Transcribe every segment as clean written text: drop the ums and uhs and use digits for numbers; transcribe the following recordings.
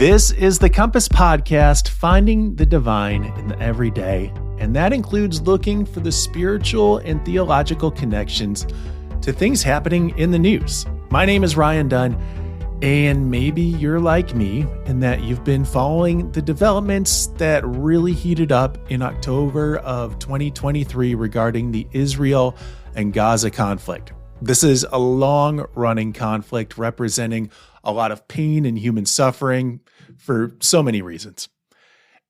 This is the Compass Podcast, finding the divine in the everyday, and that includes looking for the spiritual and theological connections to things happening in the news. My name is Ryan Dunn, and maybe you're like me in that you've been following the developments that really heated up in October of 2023 regarding the Israel and Gaza conflict. This is a long-running conflict representing a lot of pain and human suffering for so many reasons.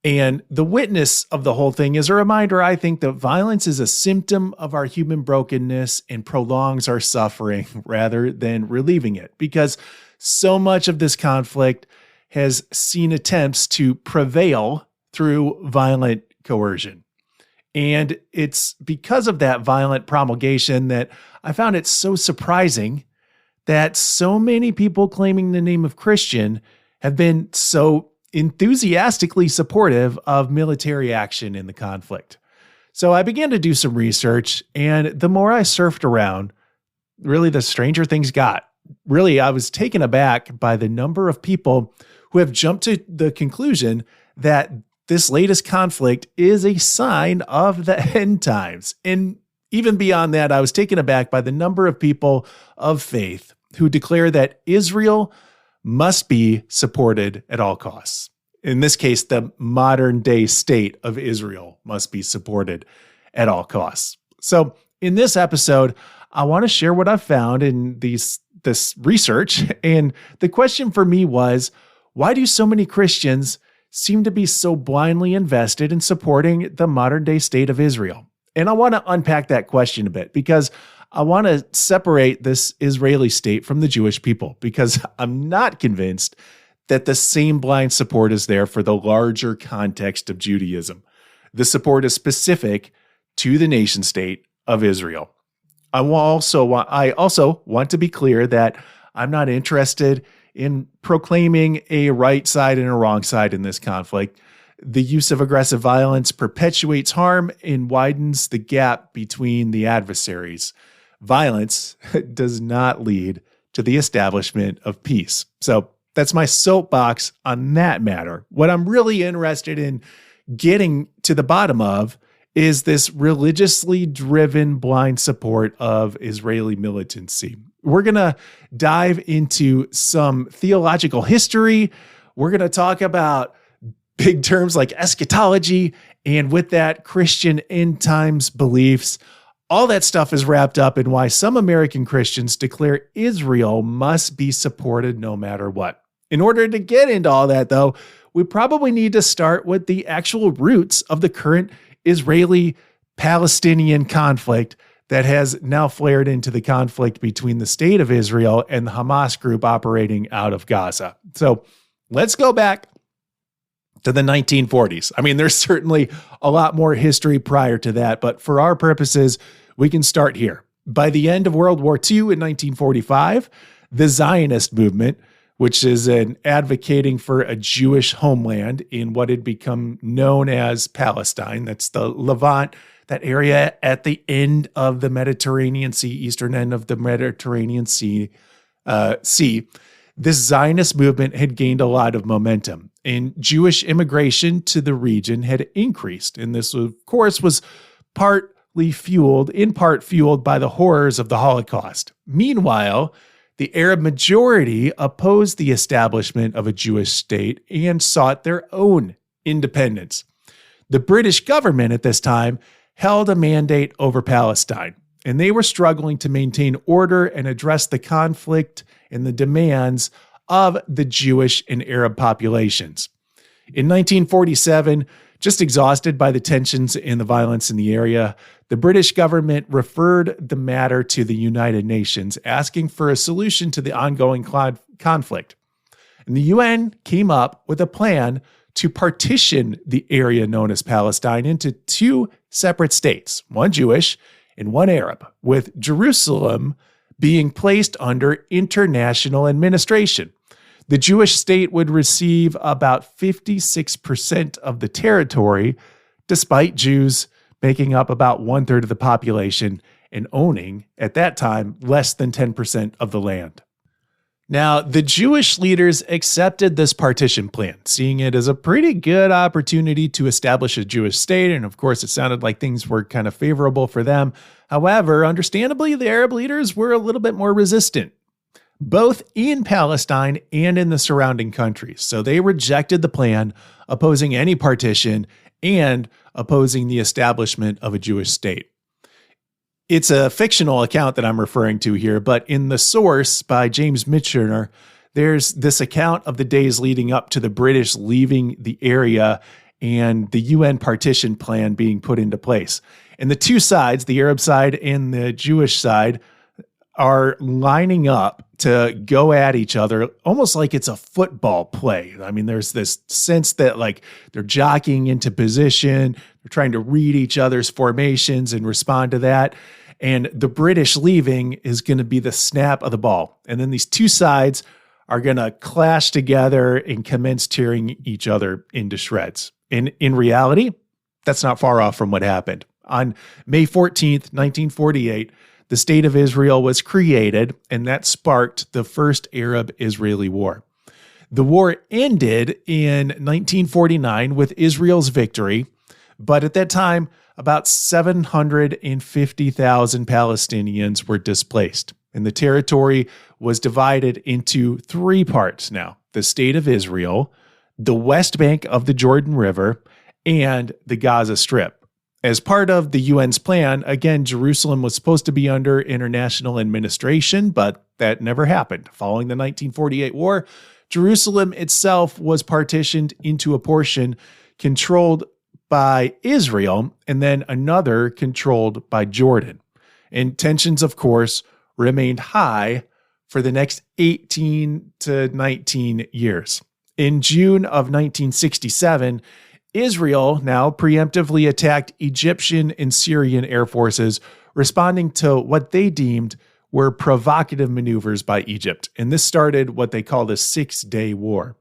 And the witness of the whole thing is a reminder, I think, that violence is a symptom of our human brokenness and prolongs our suffering rather than relieving it, because so much of this conflict has seen attempts to prevail through violent coercion. And it's because of that violent promulgation that I found it so surprising that so many people claiming the name of Christian have been so enthusiastically supportive of military action in the conflict. So I began to do some research, and the more I surfed around, really the stranger things got. Really, I was taken aback by the number of people who have jumped to the conclusion that this latest conflict is a sign of the end times. And even beyond that, I was taken aback by the number of people of faith who declare that Israel must be supported at all costs. In this case, the modern day state of Israel must be supported at all costs. In this episode, I want to share what I've found in this research. And the question for me was, why do so many Christians seem to be so blindly invested in supporting the modern day state of Israel? And I want to unpack that question a bit, because I want to separate this Israeli state from the Jewish people, because I'm not convinced that the same blind support is there for the larger context of Judaism. The support is specific to the nation state of Israel. I also want to be clear that I'm not interested in proclaiming a right side and a wrong side in this conflict. The use of aggressive violence perpetuates harm and widens the gap between the adversaries. Violence does not lead to the establishment of peace. So that's my soapbox on that matter. What I'm really interested in getting to the bottom of is this religiously driven blind support of Israeli militancy. We're going to dive into some theological history. We're going to talk about big terms like eschatology, and with that, Christian end times beliefs. All that stuff is wrapped up in why some American Christians declare Israel must be supported no matter what. In order to get into all that, though, we probably need to start with the actual roots of the current Israeli-Palestinian conflict that has now flared into the conflict between the state of Israel and the Hamas group operating out of Gaza. So let's go back to the 1940s. I mean, there's certainly a lot more history prior to that, but for our purposes, we can start here. By the end of World War II in 1945, the Zionist movement, which is an advocating for a Jewish homeland in what had become known as Palestine, that's the Levant, that area at the end of the Mediterranean Sea, eastern end of the Mediterranean Sea, this Zionist movement had gained a lot of momentum, and Jewish immigration to the region had increased. And this, of course, was in part fueled by the horrors of the Holocaust. Meanwhile, the Arab majority opposed the establishment of a Jewish state and sought their own independence. The British government at this time held a mandate over Palestine, and they were struggling to maintain order and address the conflict and the demands of the Jewish and Arab populations. In 1947, just exhausted by the tensions and the violence in the area, the British government referred the matter to the United Nations, asking for a solution to the ongoing conflict. And the UN came up with a plan to partition the area known as Palestine into two separate states, one Jewish and one Arab, with Jerusalem being placed under international administration. The Jewish state would receive about 56% of the territory, despite Jews making up about 1/3 of the population and owning, at that time, less than 10% of the land. Now, the Jewish leaders accepted this partition plan, seeing it as a pretty good opportunity to establish a Jewish state. And of course, it sounded like things were kind of favorable for them. However, understandably, the Arab leaders were a little bit more resistant, both in Palestine and in the surrounding countries. So they rejected the plan, opposing any partition and opposing the establishment of a Jewish state. It's a fictional account that I'm referring to here, but in The Source by James Michener, there's this account of the days leading up to the British leaving the area and the UN partition plan being put into place. And the two sides, the Arab side and the Jewish side, are lining up to go at each other almost like it's a football play. I mean, there's this sense that like they're jockeying into position, they're trying to read each other's formations and respond to that. And the British leaving is going to be the snap of the ball. And then these two sides are going to clash together and commence tearing each other into shreds. And in reality, that's not far off from what happened. On May 14th, 1948, the State of Israel was created, and that sparked the first Arab-Israeli War. The war ended in 1949 with Israel's victory, but at that time, about 750,000 Palestinians were displaced, and the territory was divided into three parts now: the State of Israel, the West Bank of the Jordan River, and the Gaza Strip. As part of the UN's plan, again, Jerusalem was supposed to be under international administration, but that never happened. Following the 1948 war, Jerusalem itself was partitioned into a portion controlled by Israel and then another controlled by Jordan. And tensions, of course, remained high for the next 18 to 19 years. In June of 1967, Israel now preemptively attacked Egyptian and Syrian air forces, responding to what they deemed were provocative maneuvers by Egypt. And this started what they call the 6-Day War.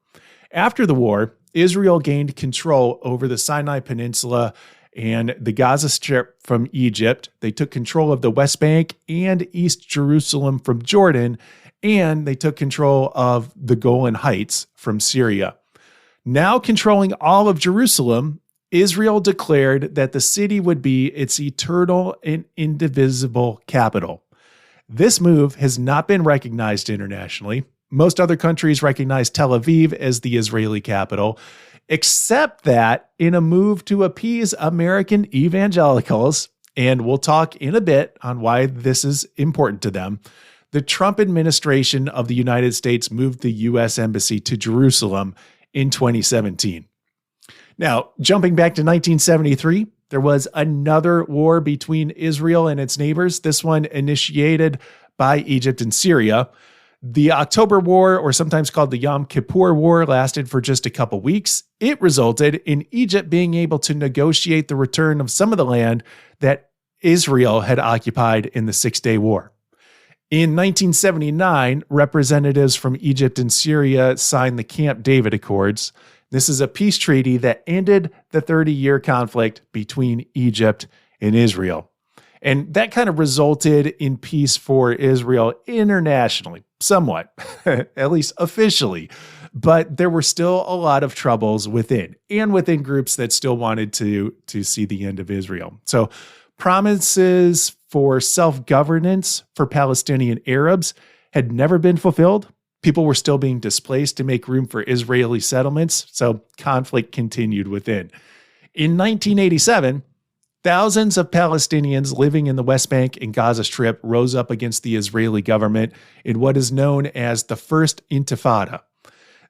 After the war, Israel gained control over the Sinai Peninsula and the Gaza Strip from Egypt. They took control of the West Bank and East Jerusalem from Jordan, and they took control of the Golan Heights from Syria. Now controlling all of Jerusalem, Israel declared that the city would be its eternal and indivisible capital. This move has not been recognized internationally. Most other countries recognize Tel Aviv as the Israeli capital, except that in a move to appease American evangelicals, and we'll talk in a bit on why this is important to them, the Trump administration of the United States moved the U.S. Embassy to Jerusalem in 2017. Now, jumping back to 1973, there was another war between Israel and its neighbors, this one initiated by Egypt and Syria. The October War, or sometimes called the Yom Kippur War, lasted for just a couple weeks. It resulted in Egypt being able to negotiate the return of some of the land that Israel had occupied in the 6-Day War. In 1979, representatives from Egypt and Syria signed the Camp David Accords. This is a peace treaty that ended the 30-year conflict between Egypt and Israel. And that kind of resulted in peace for Israel internationally, somewhat, at least officially. But there were still a lot of troubles within groups that still wanted to see the end of Israel. So promises for self-governance for Palestinian Arabs had never been fulfilled. People were still being displaced to make room for Israeli settlements, so conflict continued within. In 1987, thousands of Palestinians living in the West Bank and Gaza Strip rose up against the Israeli government in what is known as the First Intifada.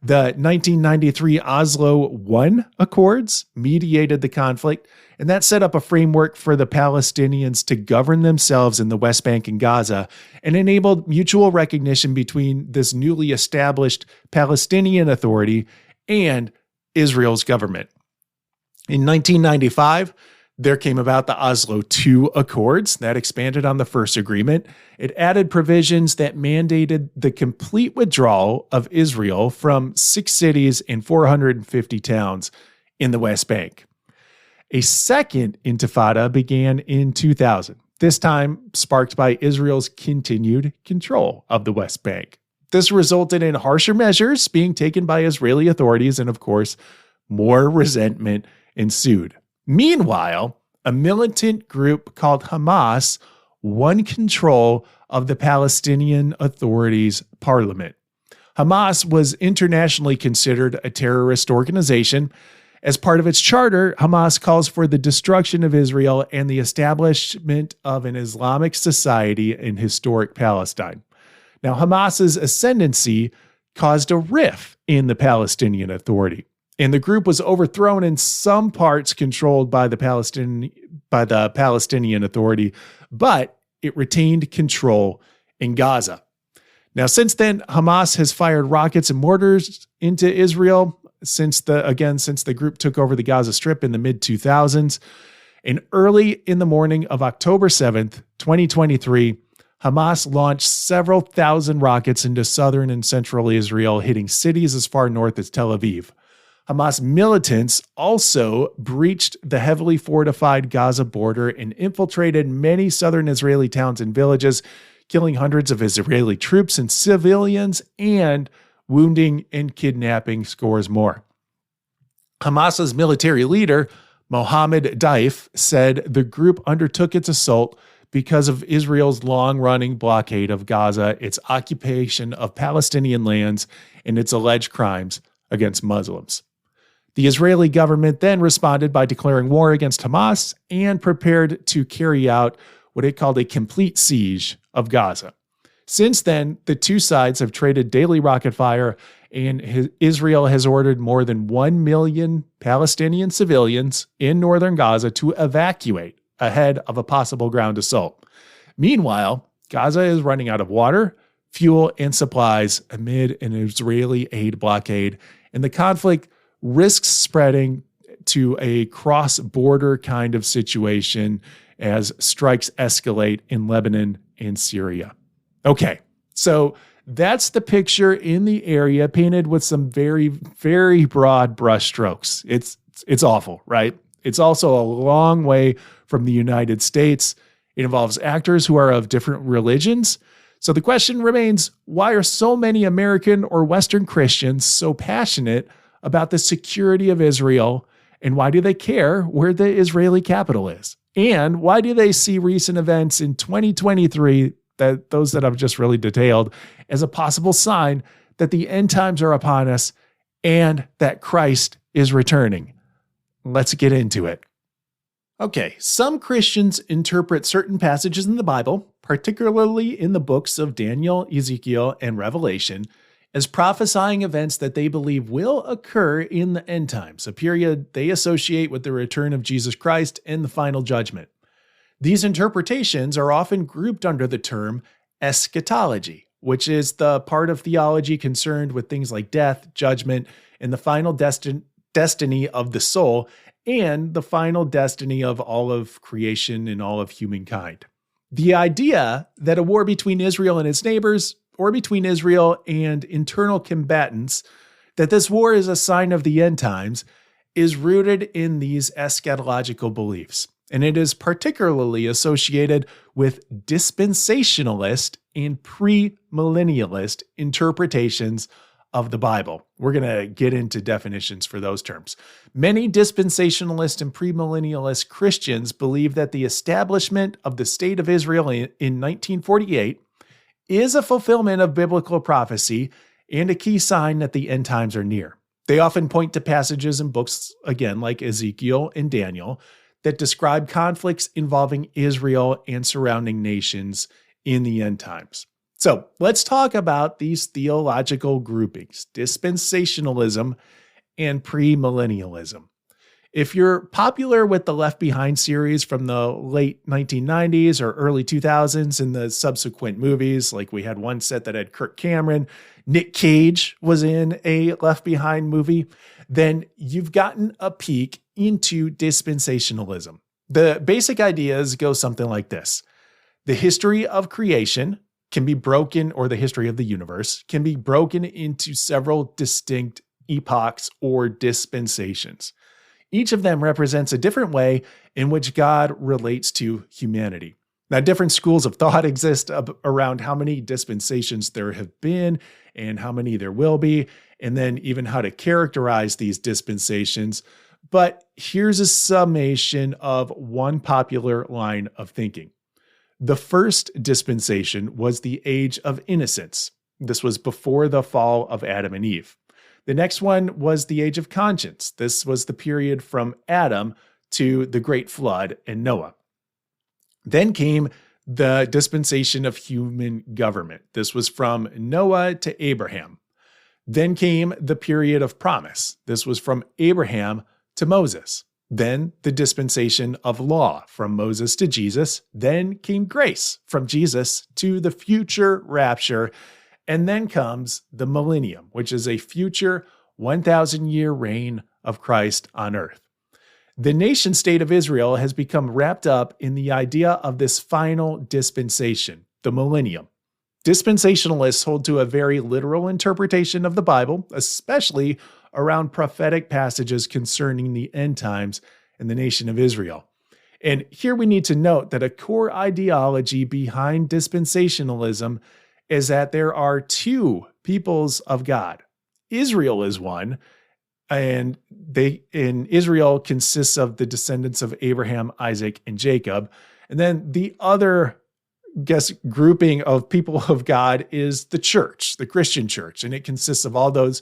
The 1993 Oslo I Accords mediated the conflict, and that set up a framework for the Palestinians to govern themselves in the West Bank and Gaza and enabled mutual recognition between this newly established Palestinian Authority and Israel's government. In 1995, there came about the Oslo II Accords that expanded on the first agreement. It added provisions that mandated the complete withdrawal of Israel from 6 cities and 450 towns in the West Bank. A second intifada began in 2000, this time sparked by Israel's continued control of the West Bank. This resulted in harsher measures being taken by Israeli authorities, and of course, more resentment ensued. Meanwhile, a militant group called Hamas won control of the Palestinian Authority's parliament. Hamas was internationally considered a terrorist organization. As part of its charter, Hamas calls for the destruction of Israel and the establishment of an Islamic society in historic Palestine. Now, Hamas's ascendancy caused a rift in the Palestinian Authority, and the group was overthrown in some parts controlled by the Palestinian Authority, but it retained control in Gaza. Now, since then, Hamas has fired rockets and mortars into Israel since the group took over the Gaza Strip in the mid-2000s. And early in the morning of October 7th, 2023, Hamas launched several thousand rockets into southern and central Israel, hitting cities as far north as Tel Aviv. Hamas militants also breached the heavily fortified Gaza border and infiltrated many southern Israeli towns and villages, killing hundreds of Israeli troops and civilians and wounding and kidnapping scores more. Hamas's military leader, Mohammed Daif, said the group undertook its assault because of Israel's long-running blockade of Gaza, its occupation of Palestinian lands, and its alleged crimes against Muslims. The Israeli government then responded by declaring war against Hamas and prepared to carry out what it called a complete siege of Gaza. Since then, the two sides have traded daily rocket fire, and Israel has ordered more than 1 million Palestinian civilians in northern Gaza to evacuate ahead of a possible ground assault. Meanwhile, Gaza is running out of water, fuel, and supplies amid an Israeli aid blockade, and the conflict risks spreading to a cross-border kind of situation as strikes escalate in Lebanon and Syria. Okay, so that's the picture in the area painted with some very, very broad brushstrokes. It's awful, right? It's also a long way from the United States. It involves actors who are of different religions. So the question remains, why are so many American or Western Christians so passionate about the security of Israel, and why do they care where the Israeli capital is? And why do they see recent events in 2023, those that I've just really detailed, as a possible sign that the end times are upon us and that Christ is returning? Let's get into it. Okay, some Christians interpret certain passages in the Bible, particularly in the books of Daniel, Ezekiel, and Revelation, as prophesying events that they believe will occur in the end times, a period they associate with the return of Jesus Christ and the final judgment. These interpretations are often grouped under the term eschatology, which is the part of theology concerned with things like death, judgment, and the final destiny of the soul, and the final destiny of all of creation and all of humankind. The idea that a war between Israel and its neighbors, or between Israel and internal combatants, that this war is a sign of the end times, is rooted in these eschatological beliefs. And it is particularly associated with dispensationalist and premillennialist interpretations of the Bible. We're going to get into definitions for those terms. Many dispensationalist and premillennialist Christians believe that the establishment of the State of Israel in 1948 is a fulfillment of biblical prophecy and a key sign that the end times are near. They often point to passages in books, again, like Ezekiel and Daniel, that describe conflicts involving Israel and surrounding nations in the end times. So let's talk about these theological groupings, dispensationalism and premillennialism. If you're popular with the Left Behind series from the late 1990s or early 2000s and the subsequent movies, like we had one set that had Kirk Cameron, Nick Cage was in a Left Behind movie, then you've gotten a peek into dispensationalism. The basic ideas go something like this. The history of creation can be broken, or the history of the universe can be broken into several distinct epochs or dispensations. Each of them represents a different way in which God relates to humanity. Now, different schools of thought exist around how many dispensations there have been and how many there will be, and then even how to characterize these dispensations. But here's a summation of one popular line of thinking. The first dispensation was the age of innocence. This was before the fall of Adam and Eve. The next one was the age of conscience. This was the period from Adam to the great flood and Noah. Then came the dispensation of human government. This was from Noah to Abraham. Then came the period of promise. This was from Abraham to Moses. Then the dispensation of law from Moses to Jesus. Then came grace from Jesus to the future rapture. And then comes the millennium, which is a future 1,000-year reign of Christ on earth. The nation state of Israel has become wrapped up in the idea of this final dispensation, the millennium. Dispensationalists hold to a very literal interpretation of the Bible, especially around prophetic passages concerning the end times and the nation of Israel. And here we need to note that a core ideology behind dispensationalism is that there are two peoples of God. Israel is one, and Israel consists of the descendants of Abraham, Isaac, and Jacob. And then the other, grouping of people of God is the church, the Christian church. And it consists of all those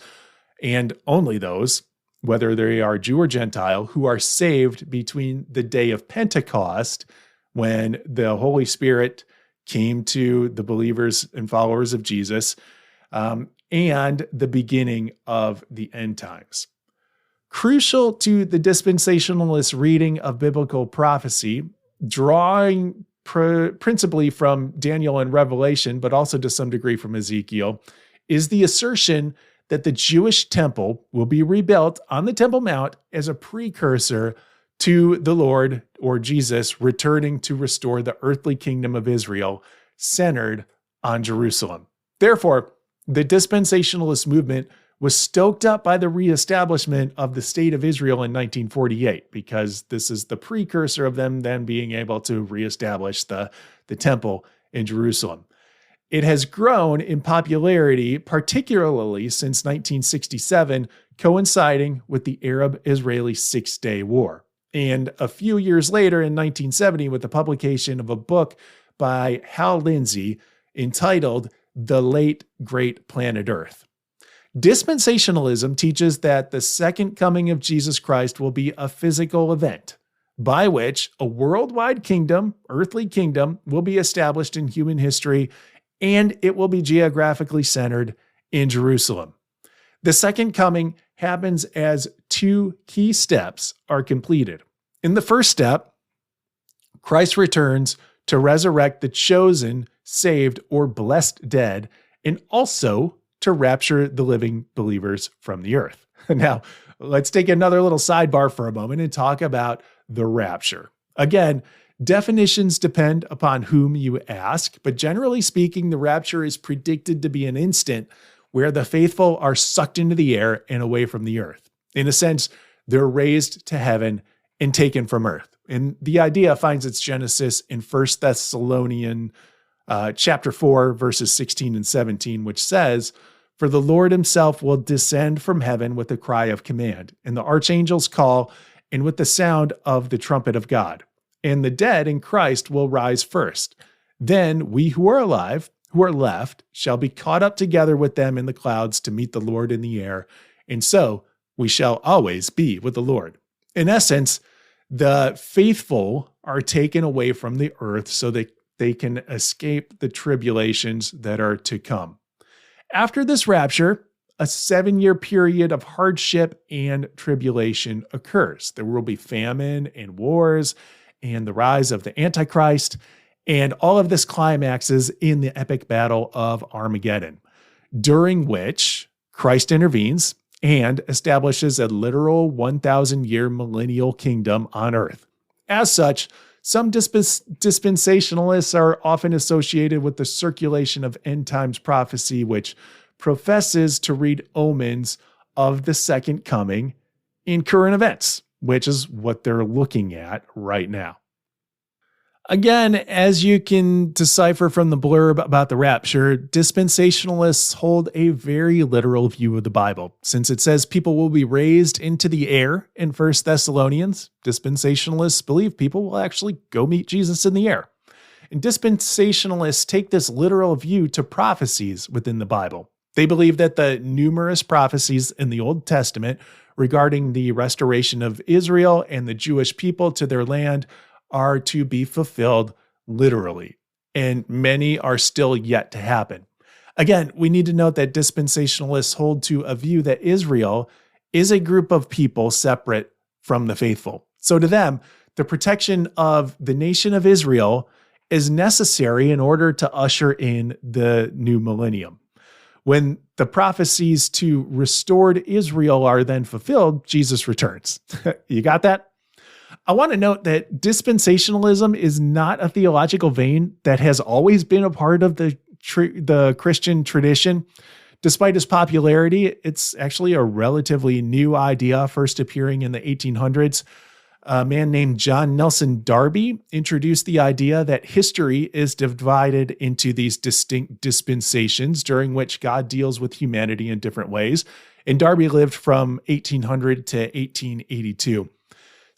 and only those, whether they are Jew or Gentile, who are saved between the day of Pentecost, when the Holy Spirit came to the believers and followers of Jesus, and the beginning of the end times. Crucial to the dispensationalist reading of biblical prophecy, drawing principally from Daniel and Revelation, but also to some degree from Ezekiel, is the assertion that the Jewish temple will be rebuilt on the Temple Mount as a precursor to the Lord or Jesus returning to restore the earthly kingdom of Israel centered on Jerusalem. Therefore, the dispensationalist movement was stoked up by the reestablishment of the state of Israel in 1948, because this is the precursor of them then being able to reestablish the temple in Jerusalem. It has grown in popularity, particularly since 1967, coinciding with the Arab-Israeli Six-Day War. And a few years later, in 1970, with the publication of a book by Hal Lindsey entitled The Late Great Planet Earth. Dispensationalism teaches that the second coming of Jesus Christ will be a physical event, by which a worldwide kingdom, earthly kingdom, will be established in human history, and it will be geographically centered in Jerusalem. The second coming happens as two key steps are completed. In the first step, Christ returns to resurrect the chosen, saved, or blessed dead, and also to rapture the living believers from the earth. Now, let's take another little sidebar for a moment and talk about the rapture. Again, definitions depend upon whom you ask, but generally speaking, the rapture is predicted to be an instant where the faithful are sucked into the air and away from the earth. In a sense, they're raised to heaven and taken from earth. And the idea finds its genesis in 1 Thessalonians chapter 4, verses 16 and 17, which says, "For the Lord himself will descend from heaven with a cry of command, and the archangels call, and with the sound of the trumpet of God. And the dead in Christ will rise first. Then we who are alive, who are left, shall be caught up together with them in the clouds to meet the Lord in the air, and so we shall always be with the Lord." In essence, the faithful are taken away from the earth so that they can escape the tribulations that are to come. After this rapture, a 7-year period of hardship and tribulation occurs. There will be famine and wars and the rise of the Antichrist, and all of this climaxes in the epic battle of Armageddon, during which Christ intervenes and establishes a literal 1,000-year millennial kingdom on earth. As such, some dispensationalists are often associated with the circulation of end times prophecy, which professes to read omens of the second coming in current events, which is what they're looking at right now. Again, as you can decipher from the blurb about the rapture, dispensationalists hold a very literal view of the Bible. Since it says people will be raised into the air in 1 Thessalonians, dispensationalists believe people will actually go meet Jesus in the air. And dispensationalists take this literal view to prophecies within the Bible. They believe that the numerous prophecies in the Old Testament regarding the restoration of Israel and the Jewish people to their land are to be fulfilled literally, and many are still yet to happen. Again, we need to note that dispensationalists hold to a view that Israel is a group of people separate from the faithful. So to them, the protection of the nation of Israel is necessary in order to usher in the new millennium. When the prophecies to restored Israel are then fulfilled, Jesus returns. You got that? I want to note that dispensationalism is not a theological vein that has always been a part of the Christian tradition. Despite its popularity, it's actually a relatively new idea, first appearing in the 1800s. A man named John Nelson Darby introduced the idea that history is divided into these distinct dispensations during which God deals with humanity in different ways. And Darby lived from 1800 to 1882.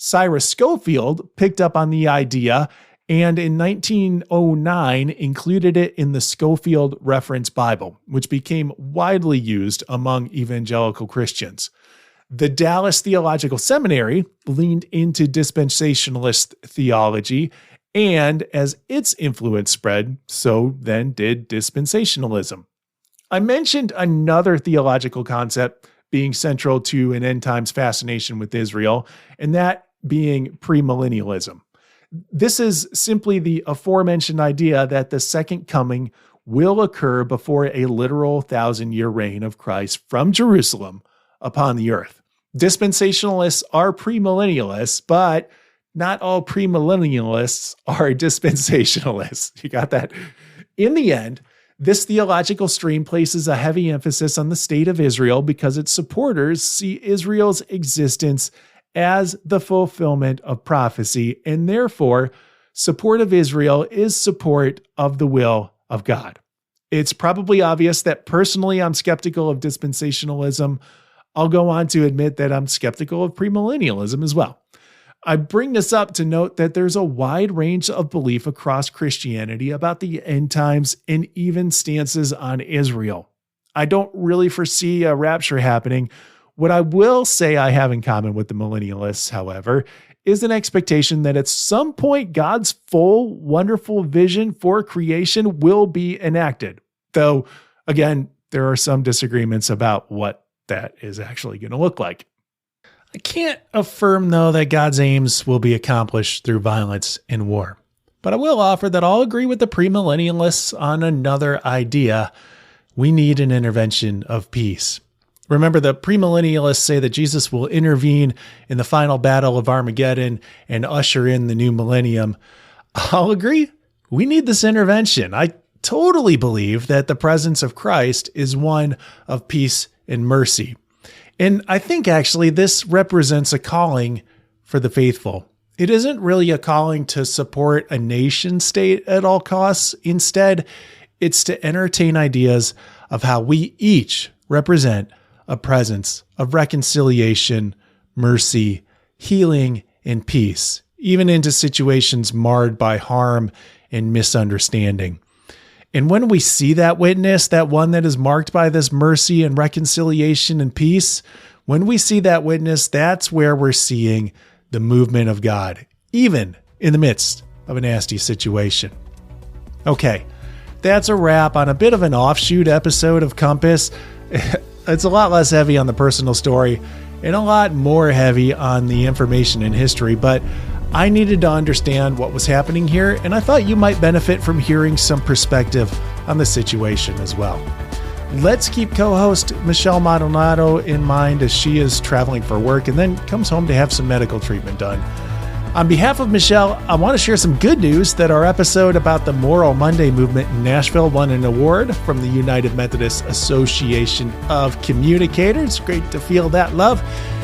Cyrus Scofield picked up on the idea and in 1909 included it in the Scofield Reference Bible, which became widely used among evangelical Christians. The Dallas Theological Seminary leaned into dispensationalist theology, and as its influence spread, so then did dispensationalism. I mentioned another theological concept being central to an end times fascination with Israel, and that being premillennialism. This is simply the aforementioned idea that the second coming will occur before a literal 1,000-year reign of Christ from Jerusalem upon the earth. Dispensationalists are premillennialists, but not all premillennialists are dispensationalists. You got that? In the end, this theological stream places a heavy emphasis on the state of Israel because its supporters see Israel's existence as the fulfillment of prophecy, and therefore, support of Israel is support of the will of God. It's probably obvious that personally I'm skeptical of dispensationalism. I'll go on to admit that I'm skeptical of premillennialism as well. I bring this up to note that there's a wide range of belief across Christianity about the end times and even stances on Israel. I don't really foresee a rapture happening. What I will say I have in common with the millennialists, however, is an expectation that at some point God's full, wonderful vision for creation will be enacted. Though, again, there are some disagreements about what that is actually going to look like. I can't affirm, though, that God's aims will be accomplished through violence and war. But I will offer that I'll agree with the premillennialists on another idea. We need an intervention of peace. Remember, the premillennialists say that Jesus will intervene in the final battle of Armageddon and usher in the new millennium. I'll agree. We need this intervention. I totally believe that the presence of Christ is one of peace and mercy. And I think actually this represents a calling for the faithful. It isn't really a calling to support a nation state at all costs. Instead, it's to entertain ideas of how we each represent a presence of reconciliation, mercy, healing, and peace, even into situations marred by harm and misunderstanding. And when we see that witness, that one that is marked by this mercy and reconciliation and peace, when we see that witness, that's where we're seeing the movement of God, even in the midst of a nasty situation. Okay, that's a wrap on a bit of an offshoot episode of Compass. It's a lot less heavy on the personal story and a lot more heavy on the information and history, but I needed to understand what was happening here, and I thought you might benefit from hearing some perspective on the situation as well. Let's keep co-host Michelle Maldonado in mind as she is traveling for work and then comes home to have some medical treatment done. On behalf of Michelle, I want to share some good news that our episode about the Moral Monday movement in Nashville won an award from the United Methodist Association of Communicators. Great to feel that love.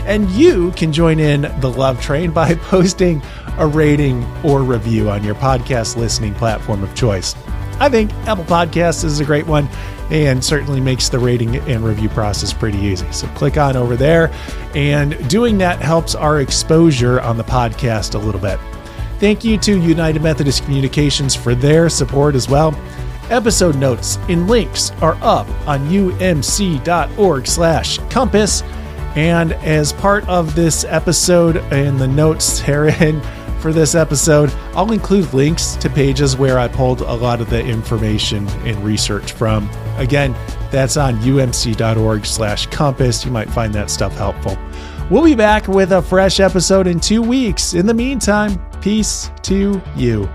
And you can join in the love train by posting a rating or review on your podcast listening platform of choice. I think Apple Podcasts is a great one and certainly makes the rating and review process pretty easy. So click on over there, and doing that helps our exposure on the podcast a little bit. Thank you to United Methodist Communications for their support as well. Episode notes and links are up on umc.org/compass. And as part of this episode and the notes herein for this episode, I'll include links to pages where I pulled a lot of the information and research from. Again, that's on umc.org/compass. You might find that stuff helpful. We'll be back with a fresh episode in 2 weeks. In the meantime, peace to you.